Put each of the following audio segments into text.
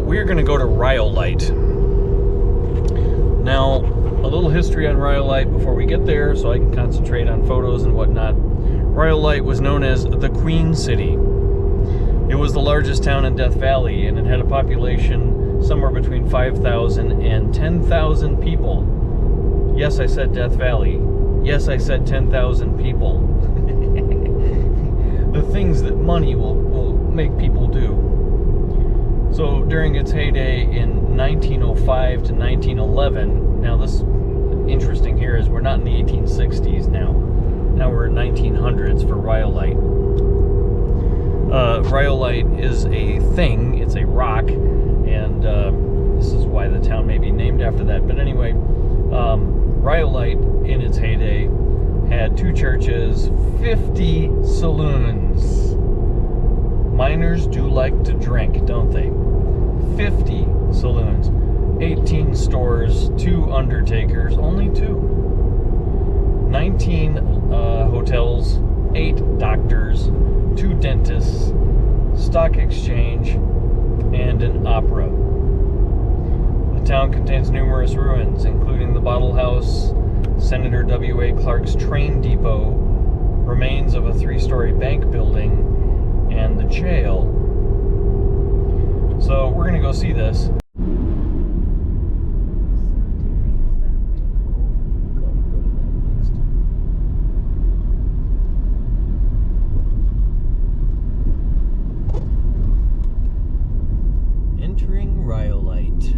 we're going to go to Rhyolite. Now, a little history on Rhyolite before we get there so I can concentrate on photos and whatnot. Rhyolite was known as the Queen City. It was the largest town in Death Valley, and it had a population somewhere between 5,000 and 10,000 people. Yes, I said Death Valley. Yes, I said 10,000 people. The things that money will make people do. So during its heyday in 1905 to 1911, now this interesting here is we're not in the 1860s now. Now we're in 1900s for Rhyolite. Rhyolite is a thing, it's a rock, and this is why the town may be named after that. But anyway, Rhyolite in its heyday had 2 churches, 50 saloons. Miners do like to drink, don't they? 50 saloons, 18 stores, 2 undertakers, only 2. 19 hotels, 8 doctors, 2 dentists, stock exchange, and an opera. The town contains numerous ruins, including the Bottle House, Senator W.A. Clark's train depot, remains of a 3-story bank building, and the jail. So we're going to go see this. Entering Rhyolite.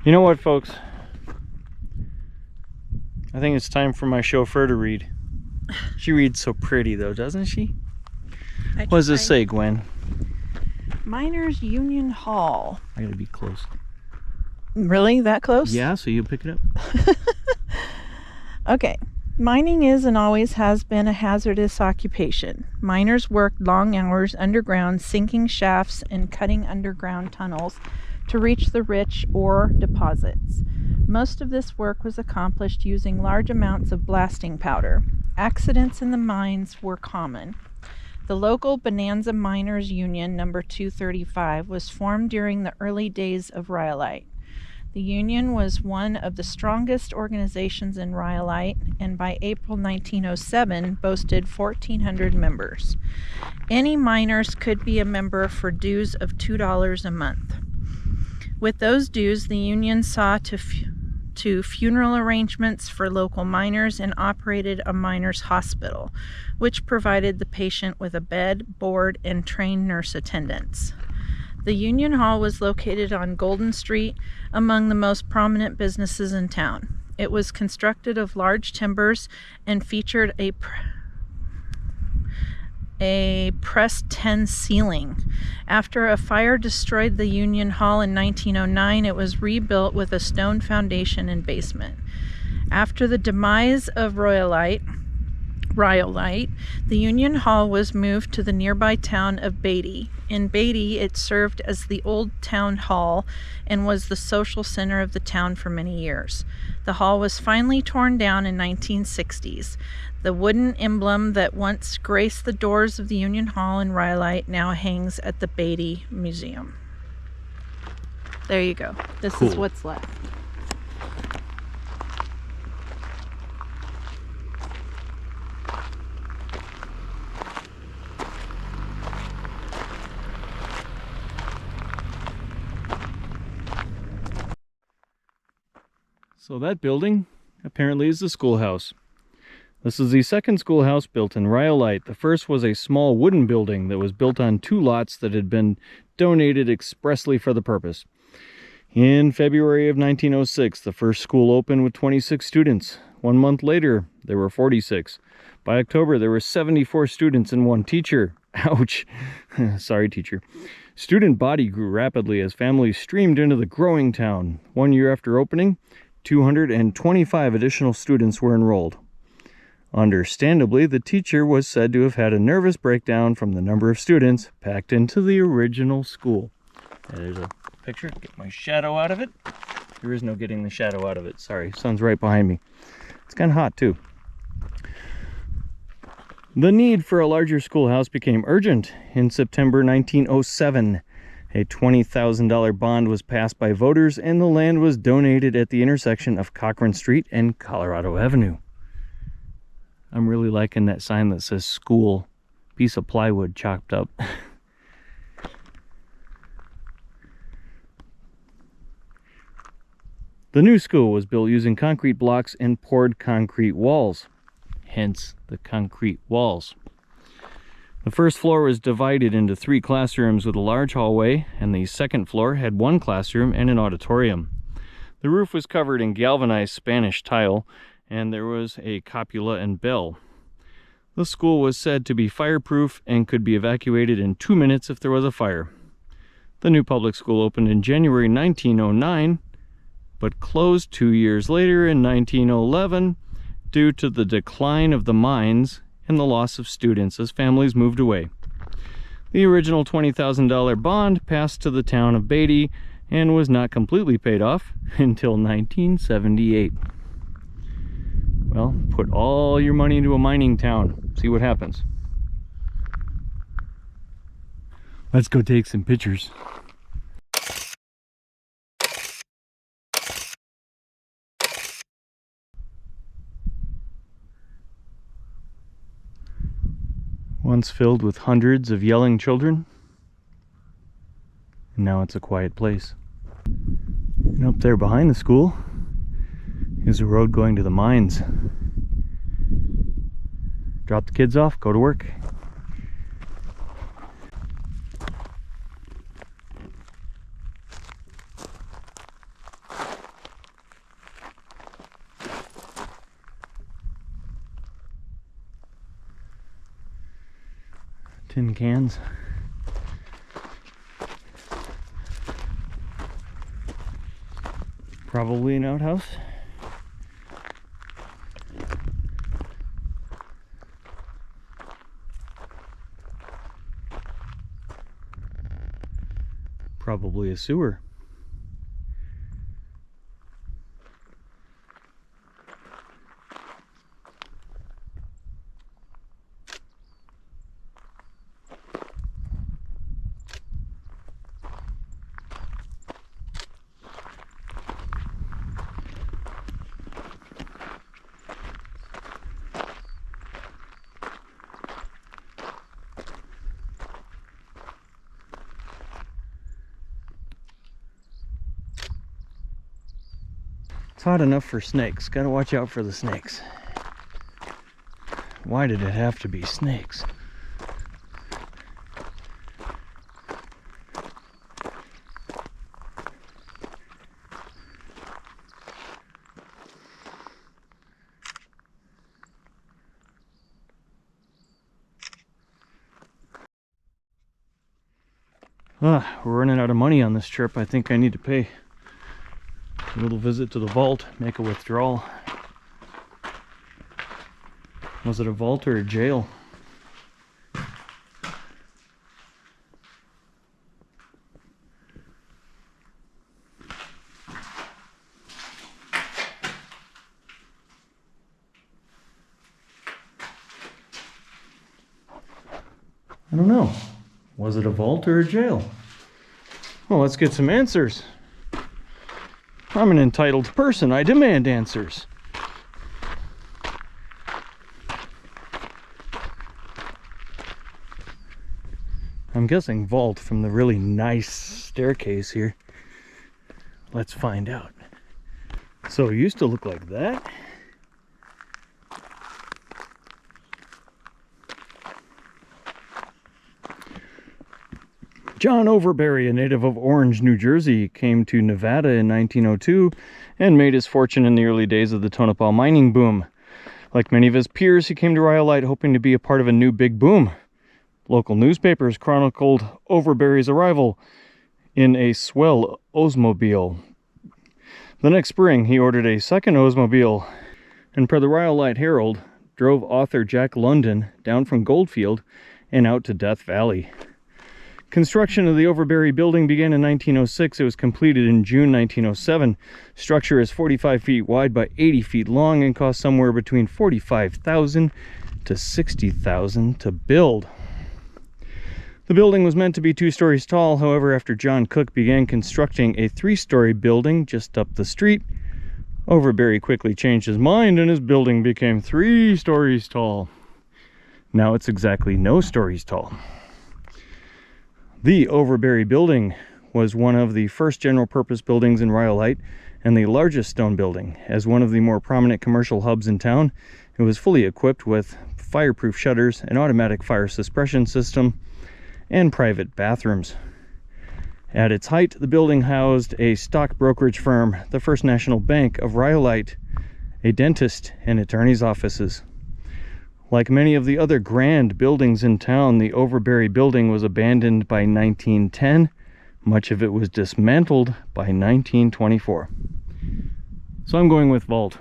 You know what, folks? I think it's time for my chauffeur to read. She reads so pretty, though, doesn't she? What does this say, Gwen? Miners Union Hall. I gotta be close. Really? That close? Yeah, so you pick it up. Okay. Mining is and always has been a hazardous occupation. Miners worked long hours underground, sinking shafts and cutting underground tunnels to reach the rich ore deposits. Most of this work was accomplished using large amounts of blasting powder. Accidents in the mines were common. The local Bonanza Miners Union number 235 was formed during the early days of Rhyolite. The union was one of the strongest organizations in Rhyolite, and by April 1907 boasted 1,400 members. Any miners could be a member for dues of $2 a month. With those dues, the union saw to funeral arrangements for local miners and operated a miners' hospital, which provided the patient with a bed, board, and trained nurse attendants. The Union Hall was located on Golden Street, among the most prominent businesses in town. It was constructed of large timbers and featured a pressed tin ceiling. After a fire destroyed the Union Hall in 1909, it was rebuilt with a stone foundation and basement. After the demise of Rhyolite, the Union Hall was moved to the nearby town of Beatty. In Beatty, it served as the old town hall and was the social center of the town for many years. The hall was finally torn down in 1960s. The wooden emblem that once graced the doors of the Union Hall in Rhyolite now hangs at the Beatty Museum. There you go. This is what's left. So that building apparently is the schoolhouse. This is the second schoolhouse built in Rhyolite. The first was a small wooden building that was built on 2 lots that had been donated expressly for the purpose. In February of 1906, the first school opened with 26 students. 1 month later, there were 46. By October, there were 74 students and 1 teacher. Ouch. Sorry, teacher. Student body grew rapidly as families streamed into the growing town. 1 year after opening, 225 additional students were enrolled. Understandably, the teacher was said to have had a nervous breakdown from the number of students packed into the original school. There's a picture. Get my shadow out of it. There is no getting the shadow out of it. Sorry, sun's right behind me. It's kind of hot too. The need for a larger schoolhouse became urgent. In September 1907, a $20,000 bond was passed by voters and the land was donated at the intersection of Cochran Street and Colorado Avenue. I'm really liking that sign that says school. Piece of plywood chopped up. The new school was built using concrete blocks and poured concrete walls. Hence the concrete walls. The first floor was divided into 3 classrooms with a large hallway, and the second floor had 1 classroom and an auditorium. The roof was covered in galvanized Spanish tile, and there was a cupola and bell. The school was said to be fireproof and could be evacuated in 2 minutes if there was a fire. The new public school opened in January 1909, but closed 2 years later in 1911 due to the decline of the mines and the loss of students as families moved away. The original $20,000 bond passed to the town of Beatty and was not completely paid off until 1978. Well, put all your money into a mining town. See what happens. Let's go take some pictures. Once filled with hundreds of yelling children, and now it's a quiet place. And up there behind the school is a road going to the mines. Drop the kids off, go to work. Tin cans. Probably an outhouse. Probably a sewer. It's hot enough for snakes. Gotta watch out for the snakes. Why did it have to be snakes? We're running out of money on this trip. I think I need to pay a little visit to the vault, make a withdrawal. Was it a vault or a jail? I don't know. Was it a vault or a jail? Well, let's get some answers. I'm an entitled person. I demand answers. I'm guessing vault from the really nice staircase here. Let's find out. So it used to look like that. John Overberry, a native of Orange, New Jersey, came to Nevada in 1902 and made his fortune in the early days of the Tonopah mining boom. Like many of his peers, he came to Rhyolite hoping to be a part of a new big boom. Local newspapers chronicled Overberry's arrival in a swell Oldsmobile. The next spring, he ordered a second Oldsmobile, and per the Rhyolite Herald, drove author Jack London down from Goldfield and out to Death Valley. Construction of the Overberry building began in 1906. It was completed in June 1907. Structure is 45 feet wide by 80 feet long and cost somewhere between $45,000 to $60,000 to build. The building was meant to be 2 stories tall. However, after John Cook began constructing a 3-story building just up the street, Overberry quickly changed his mind and his building became 3 stories tall. Now it's exactly no stories tall. The Overberry building was one of the first general purpose buildings in Rhyolite and the largest stone building. As one of the more prominent commercial hubs in town, it was fully equipped with fireproof shutters, an automatic fire suppression system, and private bathrooms. At its height, the building housed a stock brokerage firm, the First National Bank of Rhyolite, a dentist, and attorney's offices. Like many of the other grand buildings in town, the Overberry building was abandoned by 1910. Much of it was dismantled by 1924. So I'm going with vault.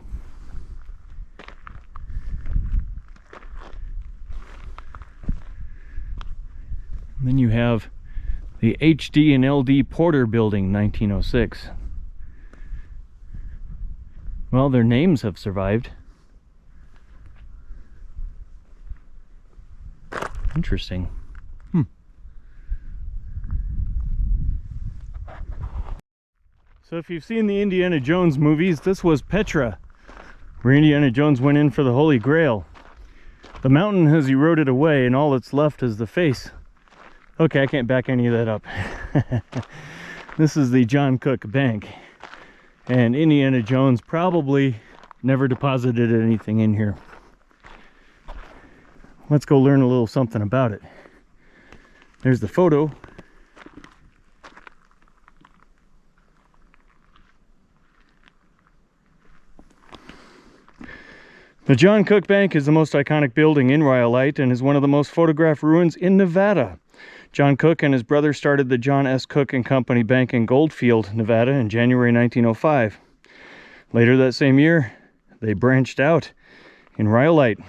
And then you have the HD and LD Porter building, 1906. Well, their names have survived. Interesting. So if you've seen the Indiana Jones movies, this was Petra, where Indiana Jones went in for the Holy Grail. The mountain has eroded away and all that's left is the face. Okay, I can't back any of that up. This is the John Cook Bank. And Indiana Jones probably never deposited anything in here. Let's go learn a little something about it. There's the photo. The John Cook Bank is the most iconic building in Rhyolite and is one of the most photographed ruins in Nevada. John Cook and his brother started the John S. Cook and Company Bank in Goldfield, Nevada in January 1905. Later that same year, they branched out in Rhyolite.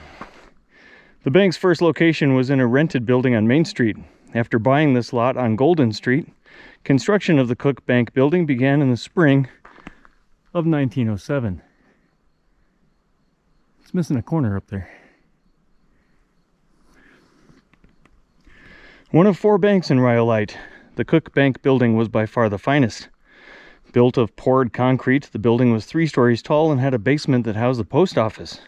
The bank's first location was in a rented building on Main Street. After buying this lot on Golden Street, construction of the Cook Bank building began in the spring of 1907. It's missing a corner up there. One of 4 banks in Rhyolite, the Cook Bank building was by far the finest. Built of poured concrete, the building was 3 stories tall and had a basement that housed the post office.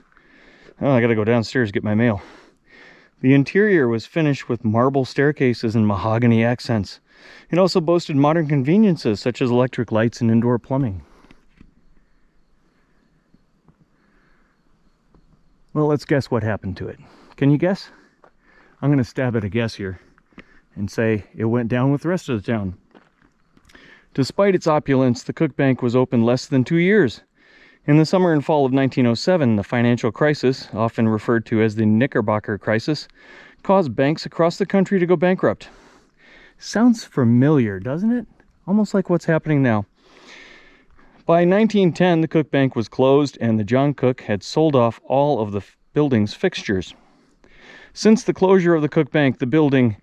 Oh, I gotta go downstairs to get my mail. The interior was finished with marble staircases and mahogany accents. It also boasted modern conveniences such as electric lights and indoor plumbing. Well, let's guess what happened to it. Can you guess? I'm gonna stab at a guess here and say it went down with the rest of the town. Despite its opulence, the Cook Bank was open less than 2 years. In the summer and fall of 1907, the financial crisis, often referred to as the Knickerbocker crisis, caused banks across the country to go bankrupt. Sounds familiar, doesn't it? Almost like what's happening now. By 1910, the Cook Bank was closed and the John Cook had sold off all of the building's fixtures. Since the closure of the Cook Bank, the building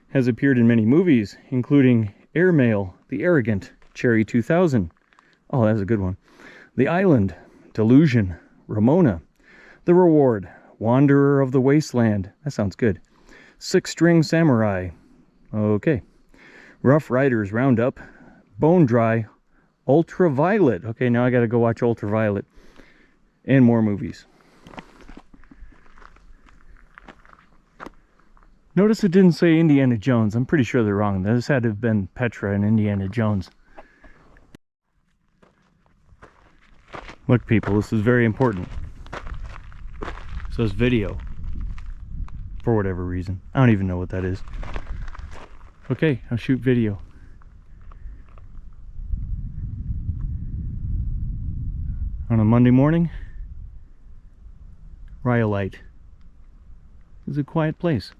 has appeared in many movies, including Airmail, The Arrogant, Cherry 2000. Oh, that's a good one. The Island, Delusion, Ramona, The Reward, Wanderer of the Wasteland. That sounds good. Six String Samurai. Okay. Rough Riders Roundup, Bone Dry, Ultraviolet. Okay, now I gotta go watch Ultraviolet. And more movies. Notice it didn't say Indiana Jones. I'm pretty sure they're wrong. This had to have been Petra and Indiana Jones. Look, people, this is very important. It says video. For whatever reason. I don't even know what that is. Okay, I'll shoot video. On a Monday morning, Rhyolite is a quiet place.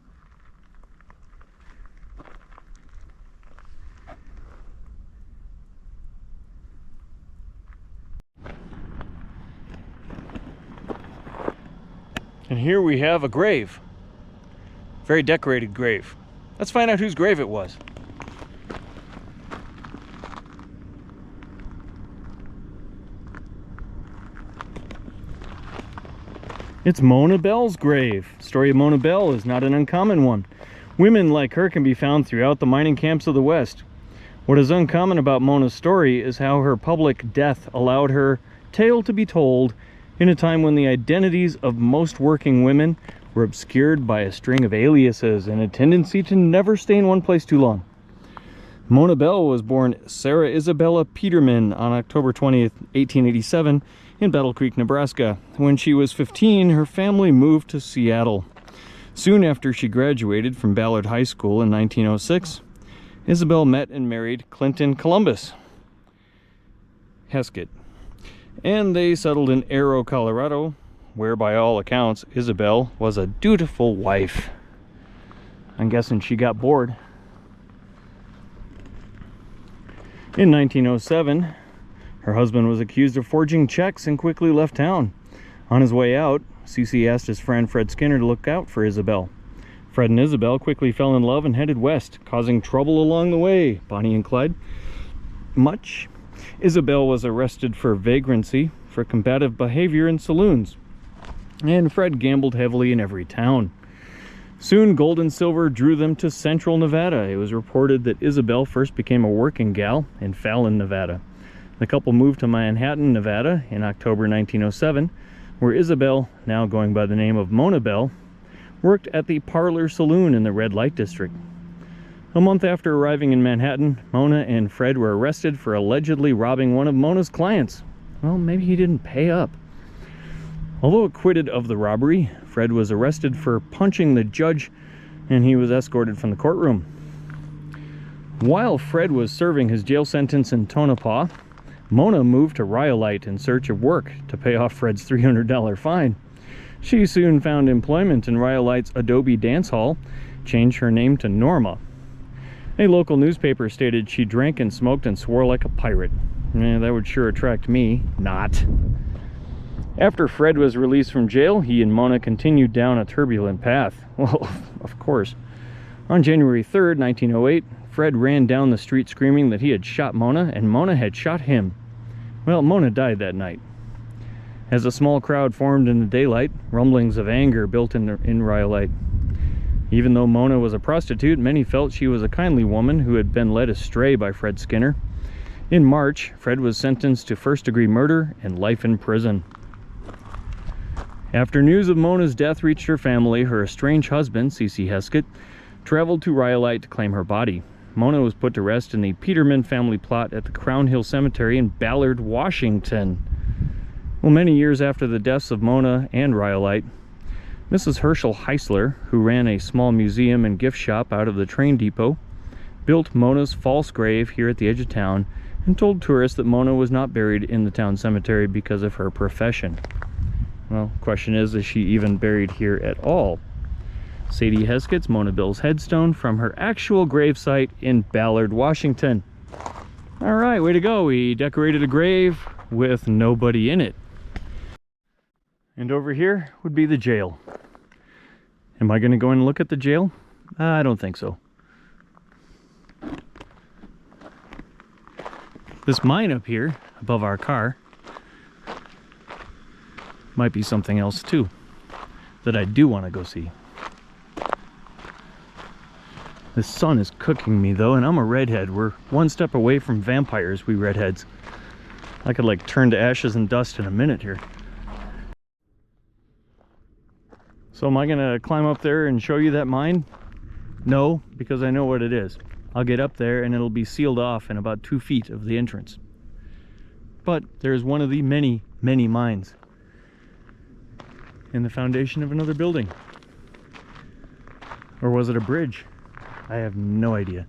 And here we have a grave. Very decorated grave. Let's find out whose grave it was. It's Mona Bell's grave. The story of Mona Bell is not an uncommon one. Women like her can be found throughout the mining camps of the West. What is uncommon about Mona's story is how her public death allowed her tale to be told in a time when the identities of most working women were obscured by a string of aliases and a tendency to never stay in one place too long. Mona Bell was born Sarah Isabella Peterman on October 20th, 1887 in Battle Creek, Nebraska. When she was 15, her family moved to Seattle. Soon after she graduated from Ballard High School in 1906, Isabel met and married Clinton Columbus Heskett, and they settled in Arrow, Colorado, where by all accounts Isabel was a dutiful wife. I'm guessing she got bored. In 1907, her husband was accused of forging checks and quickly left town. On his way out, C.C. asked his friend Fred Skinner to look out for Isabel. Fred and Isabel quickly fell in love and headed west, causing trouble along the way. Bonnie and Clyde. Much. Isabel was arrested for vagrancy, for combative behavior in saloons. And Fred gambled heavily in every town. Soon gold and silver drew them to central Nevada. It was reported that Isabel first became a working gal in Fallon, Nevada. The couple moved to Manhattan, Nevada in October 1907, where Isabel, now going by the name of Mona Bell, worked at the Parlor Saloon in the Red Light District. A month after arriving in Manhattan, Mona and Fred were arrested for allegedly robbing one of Mona's clients. Well, maybe he didn't pay up. Although acquitted of the robbery, Fred was arrested for punching the judge and he was escorted from the courtroom. While Fred was serving his jail sentence in Tonopah, Mona moved to Rhyolite in search of work to pay off Fred's $300 fine. She soon found employment in Rhyolite's Adobe Dance Hall, changed her name to Norma. A local newspaper stated she drank and smoked and swore like a pirate. That would sure attract me. Not. After Fred was released from jail, he and Mona continued down a turbulent path. Well, of course. On January 3rd, 1908, Fred ran down the street screaming that he had shot Mona and Mona had shot him. Well, Mona died that night. As a small crowd formed in the daylight, rumblings of anger built in Rhyolite. Even though Mona was a prostitute, many felt she was a kindly woman who had been led astray by Fred Skinner. In March, Fred was sentenced to first-degree murder and life in prison. After news of Mona's death reached her family, her estranged husband, C.C. Heskett, traveled to Rhyolite to claim her body. Mona was put to rest in the Peterman family plot at the Crown Hill Cemetery in Ballard, Washington. Well, many years after the deaths of Mona and Rhyolite, Mrs. Herschel Heisler, who ran a small museum and gift shop out of the train depot, built Mona's false grave here at the edge of town and told tourists that Mona was not buried in the town cemetery because of her profession. Well, question is she even buried here at all? Sadie Heskett's Mona Bill's headstone from her actual gravesite in Ballard, Washington. All right, way to go. We decorated a grave with nobody in it. And over here would be the jail. Am I going to go in and look at the jail? I don't think so. This mine up here above our car might be something else too that I do want to go see. The sun is cooking me though, and I'm a redhead. We're one step away from vampires, we redheads. I could like turn to ashes and dust in a minute here. So am I gonna climb up there and show you that mine? No, because I know what it is. I'll get up there and it'll be sealed off in about 2 feet of the entrance. But there's one of the many, many mines in the foundation of another building. Or was it a bridge? I have no idea.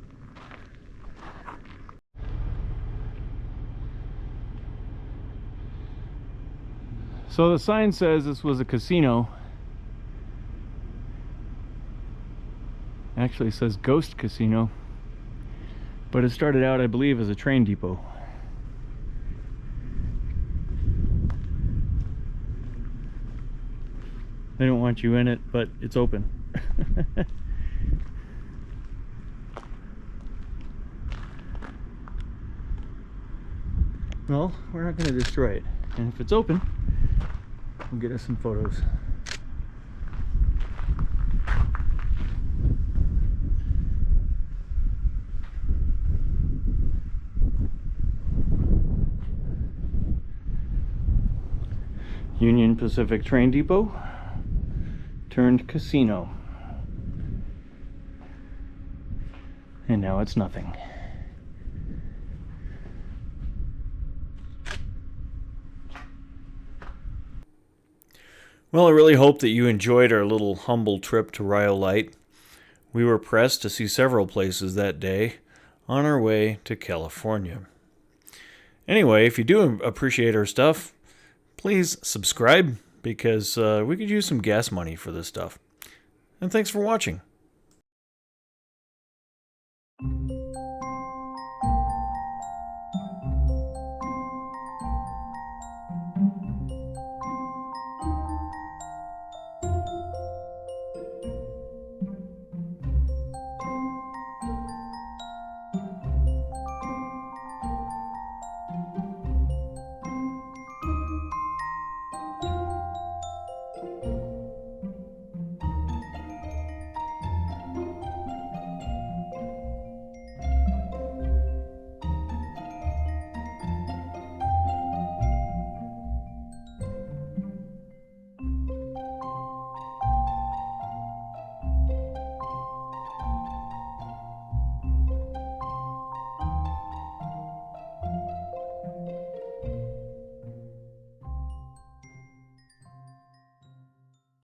So the sign says this was a casino. Actually, it says Ghost Casino. But it started out, I believe, as a train depot. They don't want you in it, but it's open. Well, we're not going to destroy it. And if it's open, we'll get us some photos. Union Pacific Train Depot turned casino. And now it's nothing. Well, I really hope that you enjoyed our little humble trip to Rhyolite. We were pressed to see several places that day on our way to California. Anyway, if you do appreciate our stuff, please subscribe, because we could use some gas money for this stuff. And thanks for watching.